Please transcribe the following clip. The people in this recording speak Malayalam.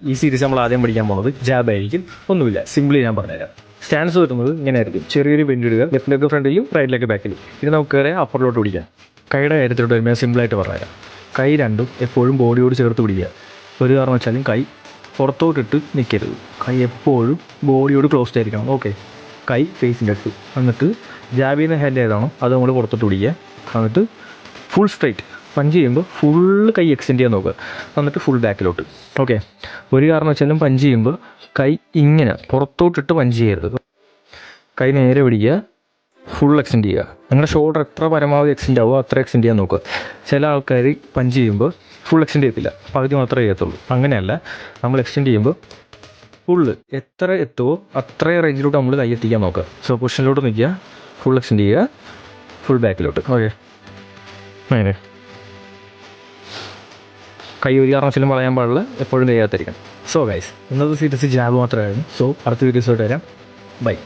ഈ സീരീസ് നമ്മൾ ആദ്യം പഠിക്കാൻ പോകുന്നത് ജാബ് ആയിരിക്കും. ഒന്നുമില്ല, സിമ്പിളി ഞാൻ പറഞ്ഞുതരാം. സ്റ്റാൻസ് വരുന്നത് ഇങ്ങനെയായിരിക്കും. ചെറിയൊരു ബെൻഡ് ഇടുക, ലെഫ്റ്റിലേക്ക് ഫ്രണ്ടിലും റൈറ്റിലേക്ക് ബാക്കിലും. ഇത് നമുക്ക് കയറി അപ്പറിലോട്ട് പിടിക്കാം. കൈയുടെ കാര്യത്തിലോട്ട് വരുമ്പോൾ സിമ്പിളായിട്ട് പറഞ്ഞുതരാം. കൈ രണ്ടും എപ്പോഴും ബോഡിയോട് ചേർത്ത് പിടിക്കുക. ഒരു കാരണം വെച്ചാലും കൈ പുറത്തോട്ടിട്ട് നിൽക്കരുത്. കൈ എപ്പോഴും ബോഡിയോട് ക്ലോസ്ഡ് ആയിരിക്കണം. ഓക്കെ, കൈ ഫേസിൻ്റെ അടുത്ത്. എന്നിട്ട് ജാബ് ചെയ്യുന്ന ഹാൻഡ് ഏതാണോ അത് നമ്മൾ പുറത്തോട്ട് പിടിക്കുക. എന്നിട്ട് ഫുൾ സ്ട്രൈറ്റ് പഞ്ച് ചെയ്യുമ്പോൾ ഫുള്ള് കൈ എക്സ്റ്റെൻഡ് ചെയ്യാൻ നോക്കുക. എന്നിട്ട് ഫുൾ ബാക്കിലോട്ട്. ഓക്കെ, ഒരു കാരണം വെച്ചാലും പഞ്ച് ചെയ്യുമ്പോൾ കൈ ഇങ്ങനെ പുറത്തോട്ടിട്ട് പഞ്ച് ചെയ്യരുത്. കൈ നേരെ പിടിക്കുക, ഫുൾ എക്സ്റ്റെൻഡ് ചെയ്യുക. നിങ്ങളുടെ ഷോൾഡർ എത്ര പരമാവധി എക്സ്റ്റെൻഡ് ആവുമോ അത്ര എക്സ്റ്റെൻഡ് ചെയ്യാൻ നോക്കുക. ചില ആൾക്കാർ പഞ്ച് ചെയ്യുമ്പോൾ ഫുൾ എക്സ്റ്റെൻഡ് ചെയ്യത്തില്ല, പകുതി മാത്രമേ ചെയ്യത്തുള്ളൂ. അങ്ങനെയല്ല, നമ്മൾ എക്സ്റ്റെൻഡ് ചെയ്യുമ്പോൾ ഫുള്ള് എത്ര എത്തുമോ അത്രയും റേഞ്ചിലോട്ട് നമ്മൾ കൈ എത്തിക്കാൻ നോക്കുക. സോ പൊസിഷനിലോട്ട് നിൽക്കുക, ഫുൾ എക്സ്റ്റെൻഡ് ചെയ്യുക, ഫുൾ ബാക്കിലോട്ട്. ഓക്കെ, അങ്ങനെ കൈ ഒരു കാരണവശാലും വളയാൻ പാടില്ല, എപ്പോഴും ചെയ്യാത്തിരിക്കണം. സോ ഗൈസ്, ഇന്നത്തെ സീരീസ് ജാബ് മാത്രമായിരുന്നു. സോ അടുത്ത വീഡിയോസോട്ട് വരാം. ബൈ.